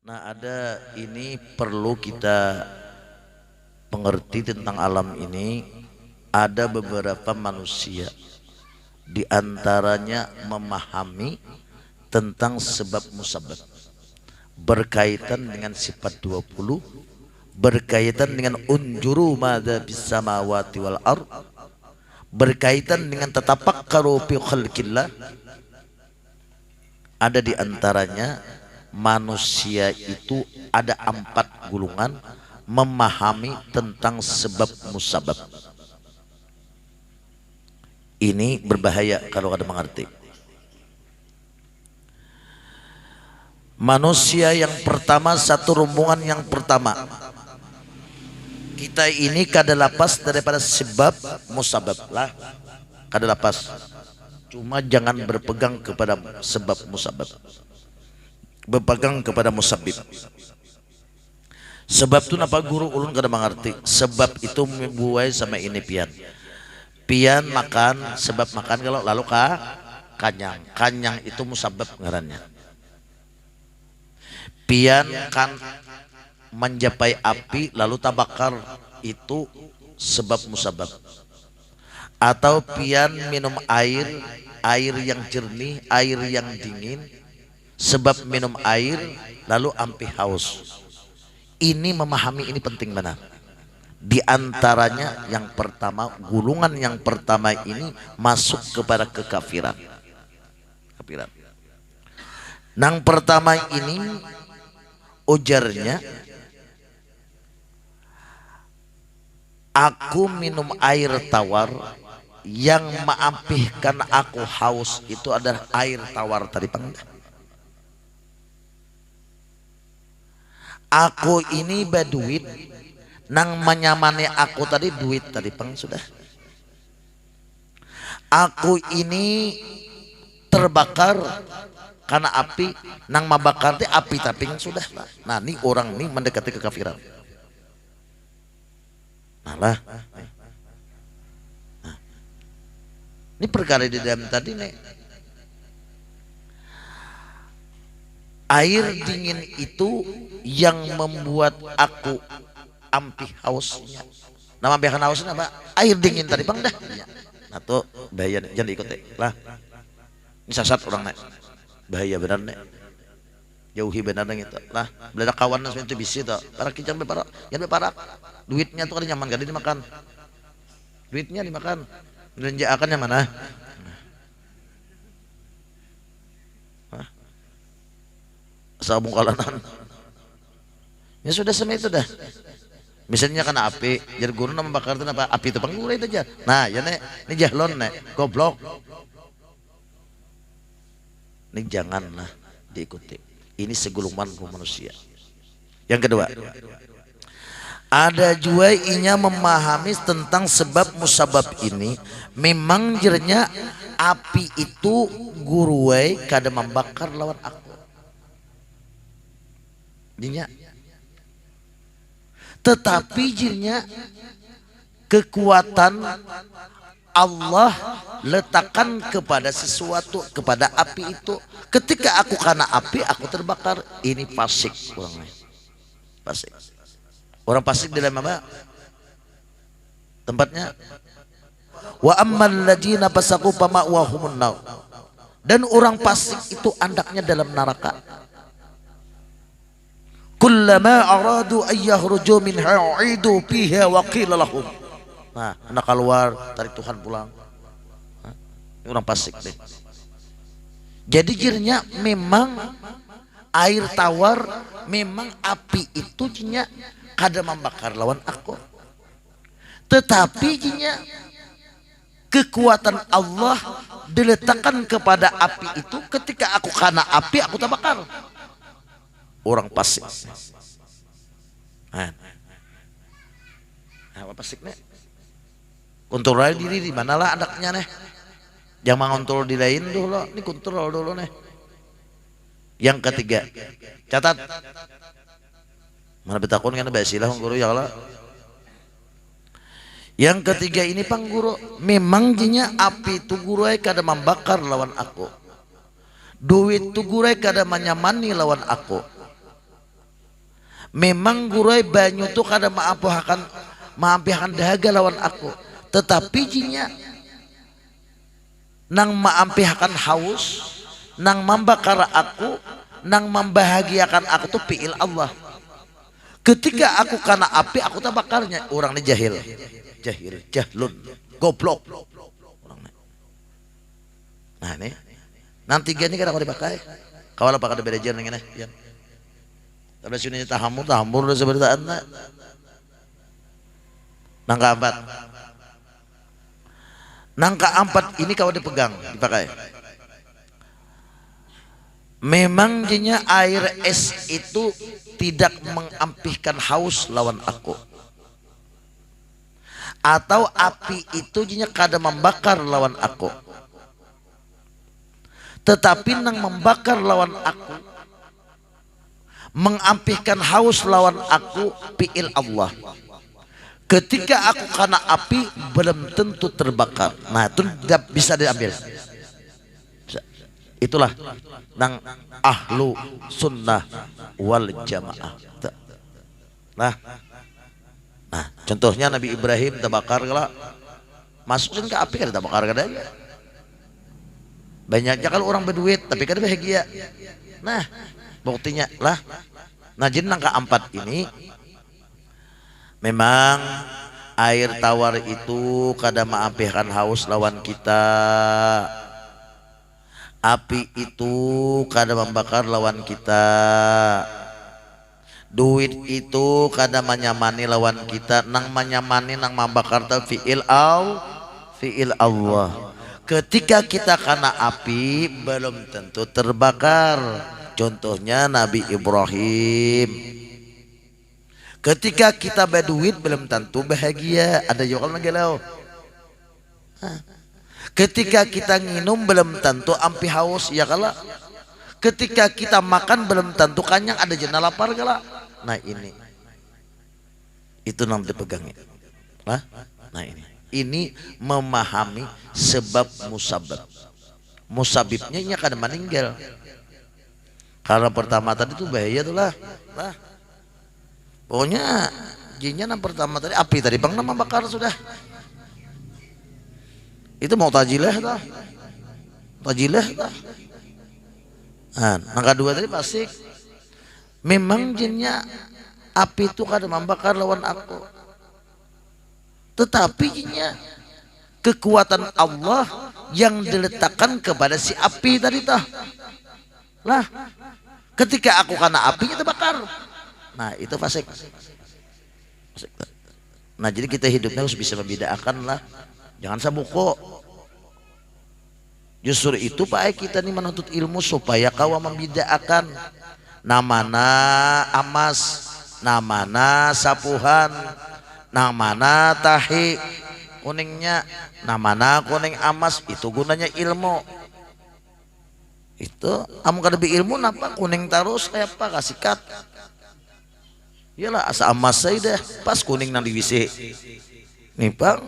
Nah, ada ini perlu kita mengerti tentang alam ini. Ada beberapa manusia di antaranya memahami tentang sebab musabab berkaitan dengan sifat 20, berkaitan dengan unjuru madza bis samawati wal ard, berkaitan dengan tatafakkaru fi khalqillah. Ada di antaranya manusia itu ada 4 golongan memahami tentang sebab musabab. Ini berbahaya kalau ada mengerti. Manusia yang pertama, satu rombongan yang pertama, kita ini kada lepas daripada sebab musabab lah, kada lepas. Cuma jangan berpegang kepada sebab musabab, berpegang kepada musabib. Sebab itu napa guru ulun kada mengerti. Sebab itu membuai sama ini pian. Pian makan, sebab makan kalau lalu kanyang. Kanyang itu musabab ngarannya. Pian kan mencapai api lalu tabakar, itu sebab musabab. Atau pian minum air, air yang jernih, air yang dingin, sebab minum air lalu ampi haus. Ini memahami ini penting benar. Di antaranya yang pertama, gulungan yang pertama ini masuk kepada kekafiran. Kafiran. Yang pertama ini ujarnya, aku minum air tawar yang mengampihkan aku haus, itu adalah air tawar tadi panggil. Aku ini berduit, nang menyamani aku tadi duit tadi pang sudah. Aku ini terbakar karena api, nang mabakar tadi api tapi sudah. Nah, ini orang ini mendekati kekafiran. Nah lah. Nah, ini perkara di dalam tadi nih. Air dingin itu yang membuat aku ampih hausnya. Nama biakan hausnya apa? Air dingin tadi bang dah. Nah tuh bahaya, jangan diikut lah. Ini sasat orang nek. Bahaya benar nek. Jauhi benar nek itu lah. Beladak kawan nas itu bisi tuh. Para kijang beparak, jangan beparak. Duitnya tuh kan nyaman kali dimakan. Duitnya dimakan. Belanjaakannya mana? Sabung kalanan. Ya sudah sama itu dah. Misalnya kena api, jadi guru nama bakar itu apa? Api itu panggulai itu aja. Nah, ya nek, ini jahlon nek, goblok. Ini janganlah diikuti. Ini segulungan manusia. Yang kedua, ada juga inya memahami tentang sebab musabab ini. Memang jernya api itu guruai kada membakar lawan aku. Dinya. Tetapi jirnya kekuatan Allah letakkan kepada sesuatu, kepada api itu. Ketika aku kena api, aku terbakar. Ini fasik orangnya. Fasik. Orang fasik di dalam apa? Tempatnya. Wa ammal ladina fasaku fama'wahumun nar. Dan orang fasik itu andaknya dalam neraka. Kullama aradu ayyahruju minha u'idu fiha wa qila lahum. Nah, anak keluar, tarik Tuhan pulang. Nah, ini orang fasik deh. Jadi jirnya memang air tawar, memang api itu jirnya kada membakar lawan aku. Tetapi jirnya kekuatan Allah diletakkan kepada api itu, ketika aku kena api aku terbakar. Orang fasik. Nah, apa fasik nih? Kontrol diri di manalah anaknya nih. Jangan mengontrol di lain dulu. Ini kontrol dulu nih. Yang ketiga, catat. Mana betakun kan basilah guru ya Allah. Yang ketiga ini pang guru, memang jinya api itu guru kada membakar lawan aku. Duit itu guru kada menyamani lawan aku. Memang gurai banyu tuh kada maampihakan dahaga lawan aku, tetapi jinya nang maampihakan haus, nang membakar aku, nang membahagiakan aku tuh fi'il Allah. Ketika aku kena api, aku tak bakarnya. Orang ini jahil, jahlun, goblok. Nah ini, nanti gini kan aku dipakai. Kawala pakai beda jalan ini. Ya. Tapi sini tahamur udah seperti anak. Nangka empat ini kau dipegang, dipakai. Memang jadinya air es itu tidak mengampihkan haus lawan aku, atau api itu jadinya kada membakar lawan aku, tetapi nang membakar lawan aku, mengampihkan haus lawan aku fi'il Allah. Ketika aku kena api belum tentu terbakar. Nah itu tidak bisa diambil. Itulah nang ahlu sunnah wal jamaah. Nah contohnya Nabi Ibrahim terbakar kalau masukin ke api kan terbakar kan aja. Banyaknya kalau orang berduit tapi kan bahagia. Nah buktinya lah. Nah jadi nang keempat ini memang air tawar itu kada maampihkan haus lawan kita. Api itu kada membakar lawan kita. Duit itu kada menyamani lawan kita. Nang menyamani nang membakar ta fi'il Allah. Ketika kita kena api belum tentu terbakar. Contohnya Nabi Ibrahim. Ketika kita berduit belum tentu bahagia. Ada juga orang galau. Ketika kita minum belum tentu ampi haus ya kala. Ketika kita makan belum tentu kenyang, ada jena lapar kala. Nah ini itu nanti pegangnya. Nah ini memahami sebab musabab. Musabibnya ini akan meninggal. Karena pertama tadi itu bahaya tuh lah. Pokoknya jinnya yang pertama tadi api tadi bang nama bakar sudah. Itu mau tajilah tah. Nah, yang kedua tadi pasti memang jinnya api itu kada membakar lawan aku. Tetapi jinnya kekuatan Allah yang diletakkan kepada si api tadi tah. Lah, ketika aku kena api itu bakar. Nah, itu fasik. Nah, jadi kita hidupnya harus bisa membedakan lah. Jangan sabuko. Justru itu Pak kita nih menuntut ilmu supaya kau membedakan namana amas, namana sapuhan, namana tahi kuningnya, namana kuning amas. Itu gunanya ilmu. Itu kamu kada ilmu napa kuning terus kayak apa kasih kat. Iyalah asa amas saya dah pas kuning nang di WC. Nih Bang.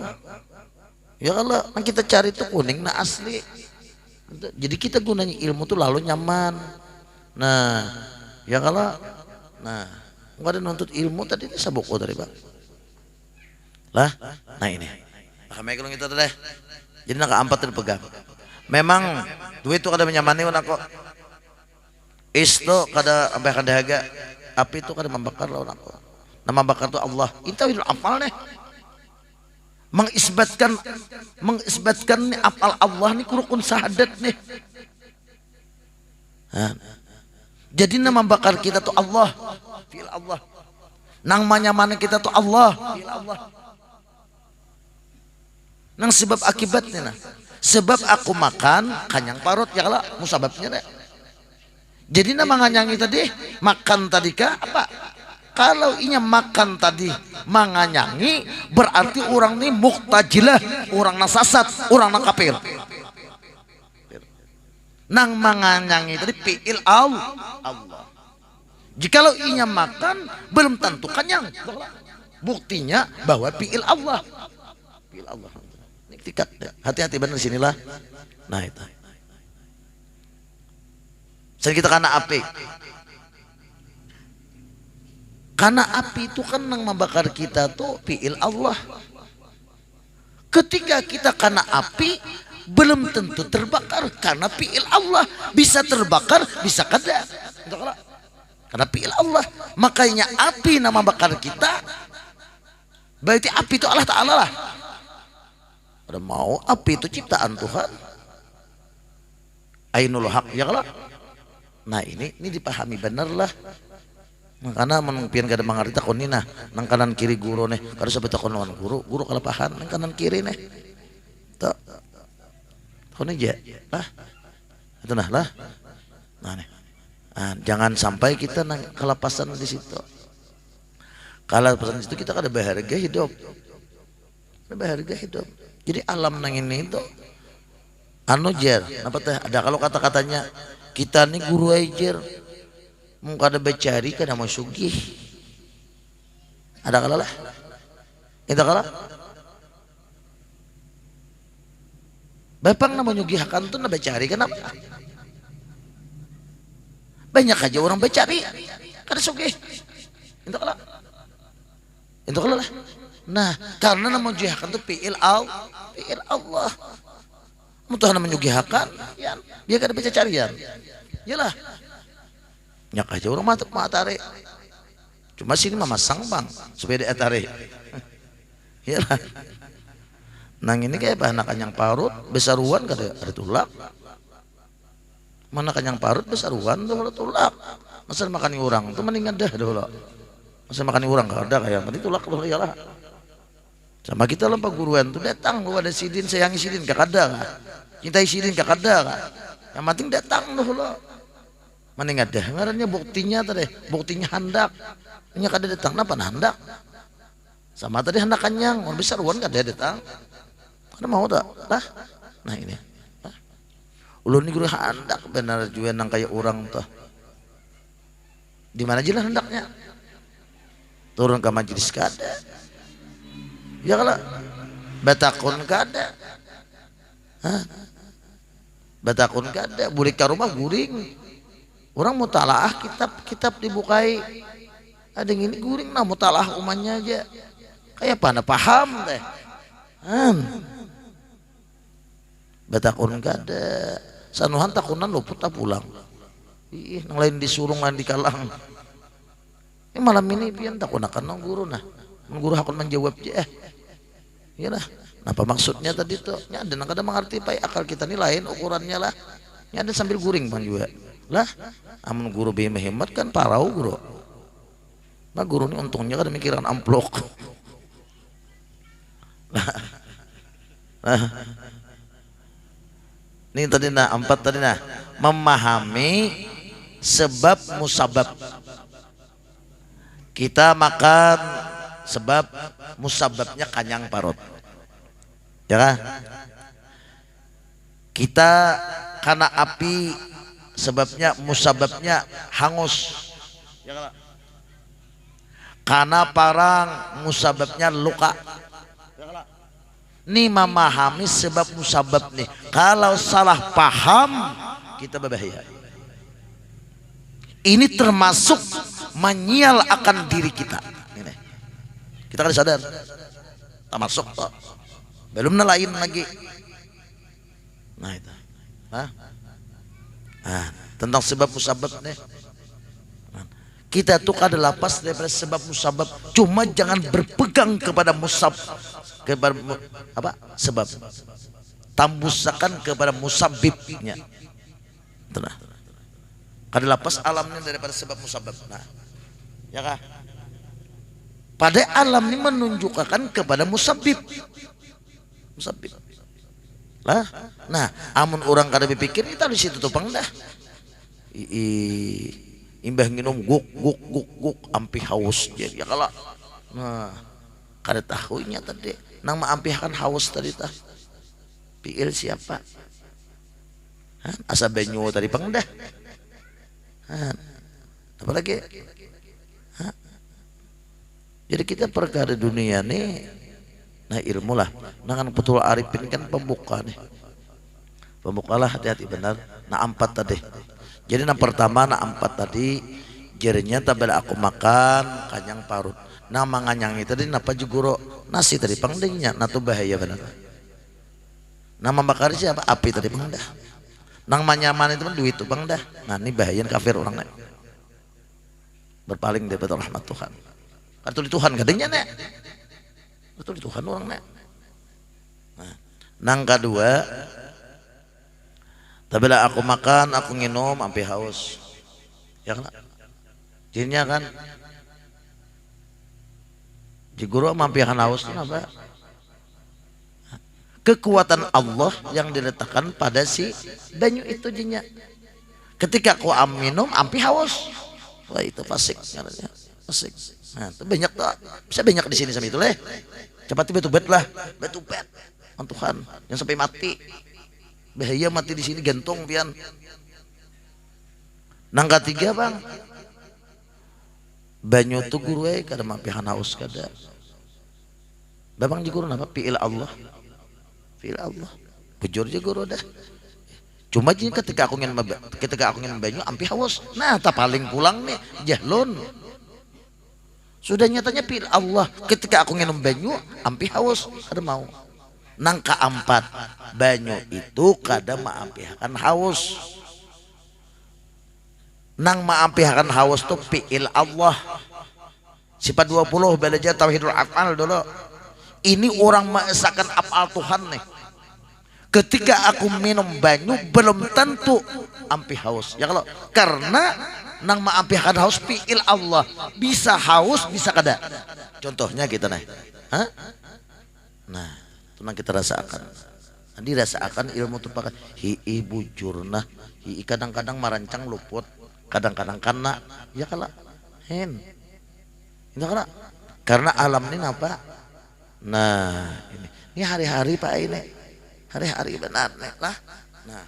Ya kalau kita cari tuh kuning nah asli. Jadi kita gunanya ilmu tuh lalu nyaman. Nah, ya kalau nggak ada nuntut ilmu tadi ini saboko tadi Bang. Lah, nah ini. Pakai kalau kita tadi. Jadi nak empat terpegang. Memang duit itu kada menyamani mana kok. Isto kada sampai kada dahaga. Api itu kada membakar lawan aku. Nama bakar itu Allah. Itu itu apal nih. Mengisbatkan nih apal Allah nih kurukun syahadat nih. Jadi nama bakar kita tuh Allah, fi'il Allah. Nang menyamani kita tuh Allah, fi'il Allah. Nang sebab akibatnya nah. Sebab aku makan kanyang parut ya lah musababnya deh. Jadi nama nganyangi tadi makan tadi kah apa? Kalau inya makan tadi manganyangi berarti orang ini muktajilah, orang nasasat, orang nakapir. Nang manganyangi tadi fi'il Allah. Jikalau inya makan belum tentu kenyang. Buktinya bahwa fi'il Allah. Fi'il Allah. Hati-hati benar sinilah. Nah itu. Jadi kita kena api. Karena api itu kan yang membakar kita tuh fi'il Allah. Ketika kita kena api belum tentu terbakar karena fi'il Allah. Bisa terbakar, bisa kada. Karena fi'il Allah. Makanya api nama bakar kita. Berarti api itu Allah Ta'ala lah. Ada mau api itu ciptaan Tuhan. Ainul haq ya kalau. Nah ini dipahami benar lah. Karena menumpian kada mengerti takon ini nah nang kanan kiri guru nih kada sampai takon lawan guru kalapahan nang kanan kiri nih tak takon aja lah itu nah lah nah nih jangan sampai kita nang kelapasan di situ. Kalapasan di situ kita kada berharga hidup, jadi alam nang ini itu jer apa teh ada kalau kata-katanya kita nih guru ajar mau kada becari kada mau sugih ada kala lah itu kala bapang nama nyugihkan tuh na becari kenapa banyak aja orang becari kada sugih itu kala lah. Nah karena nama nyugihkan tuh fi'il Allah mutuh nama nyugihkan ya dia kada becarian yalah nyak aja orang matare cuma sini mah masang bang supaya dia tarik ya lah nang ini kayak apa anak yang parut besaruan kada ada tulak mana yang parut besaruan tuh ada tulak masa makan orang tuh mendingan dah dulu masa makan orang kada kayak mending tulak dulu ya lah sama kita lompat guruan tuh datang lu ada sidin sayangi sidin gak ada cintai sidin gak ada yang penting datang dulu mending ada ngarannya buktinya tadi buktinya handak nya kada datang napa handak sama tadi hendak kanyang orang besar wan kada datang kada mau tak lah nah ini ulun ni guru handak benar juga nang kayak orang tuh di mana aja lah hendaknya turun ke majelis kada ya kalau batakun kada batakun kada burik ke rumah guring orang mutalaah kitab dibukai ada yang ini guring nah mutalaah umannya aja kayak apa paham deh batakun kada sanuhan takunan luput tak pulang nang lain disuruh lain dikalang malam ini pian takunakan nang guru nah guru hakun menjawab aja ya lah apa maksudnya tadi tuh ada nang kada mengerti pai akal kita ini lain ukurannya lah ada sambil guring bang juga lah amun guru bima hemat kan parau guru nah guru ini untungnya kan mikiran amplok ini tadi nah 4 tadi nah memahami sebab musabab kita makan sebab musababnya kanyang parut ya kan kita karena api sebabnya musababnya hangus ya kan? Karena parang musababnya luka ya kan? Nih memahami sebab musabab nih kalau salah paham kita berbahaya ini termasuk menyial akan diri kita ini. Kita kan sadar termasuk toh. Belum lain lagi nah itu tentang sebab musabab nih kita tuh kada lapas daripada sebab musabab cuma jangan berpegang kepada kepada apa sebab tambusakan kepada musabibnya tenang kada lapas alamnya daripada sebab musabab nah ya kah pada alam ini menunjukkan kepada musabib lah nah amun orang kada berpikir kita di situ tupang dah imbah nginum guk ampi haus jadi ya kalau nah kada tahunya tadi nang maampihkan haus tadi tah piil siapa asa benyu tadi pang dah apa lagi jadi kita perkara dunia nih nah ilmu lah nah kan betul arifin kan pembuka nih pembukalah hati-hati benar nah 4 tadi jadi yang pertama nah 4 tadi Jadinya tabela aku makan kanyang parut. Nah manganyang itu tadi napa juguro nasi tadi pangdingnya, natu bahaya benar. Nama bakar siapa? Api tadi pangdah. Nang manyaman itu kan duit tuh pangdah. Nah ini bahaya kafir orang nek. Berpaling daripada rahmat Tuhan. Betul Tuhan katanya nek. Betul Tuhan orang nek. Nah, nang kedua, tabela aku makan, aku nginum, sampai haus. Ya kan? Jadinya kan jiguro mampihan haus itu apa? Kekuatan Allah yang diletakkan pada si banyu itu jinya. Ketika aku minum ampi haus. Wah itu fasik namanya. Fasik. Nah, itu banyak tuh. Bisa banyak di sini sama itu leh. Cepat batu bet lah. Batu bet. Tuhan yang sampai mati. Bahaya mati di sini gantung pian. Nang ketiga bang. Banyu tu guru kada mampihan haus kada. Babang jiguru napa piil Allah. Piil Allah. Bujur je guru dah. Cuma ketika aku ingin banyu ampi haus. Nah, tak paling pulang nih jahlun. Sudah nyatanya piil Allah. Ketika aku ingin banyu ampi haus kada mau. Nang keempat banyu itu kada maampihakan haus. Nang maampihakan haus tuh piil Allah. Sifat 20 belajar tauhidul afal dulu. Ini orang mengesahkan afal Tuhan nih. Ketika aku minum banyu belum tentu ampi haus. Ya kalau karena nang maampihakan haus piil Allah. Bisa haus bisa kada. Contohnya kita nih. Hah? Nah, itu nang kita rasakan. Nanti rasakan ilmu tupakan. Hi'i bujurna. Hi'i kadang-kadang marancang luput. Kadang-kadang kena. Ya kalau hen. Ini karena alam ini apa? Nah, ini hari-hari Pak ini. Hari-hari benar nih lah. Nah.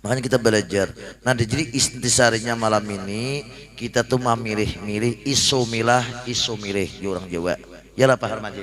Makanya kita belajar. Nah, jadi intisarinya malam ini kita tuh memilih-milih isu milih di orang Jawa. Ya lah Pak Harmaji.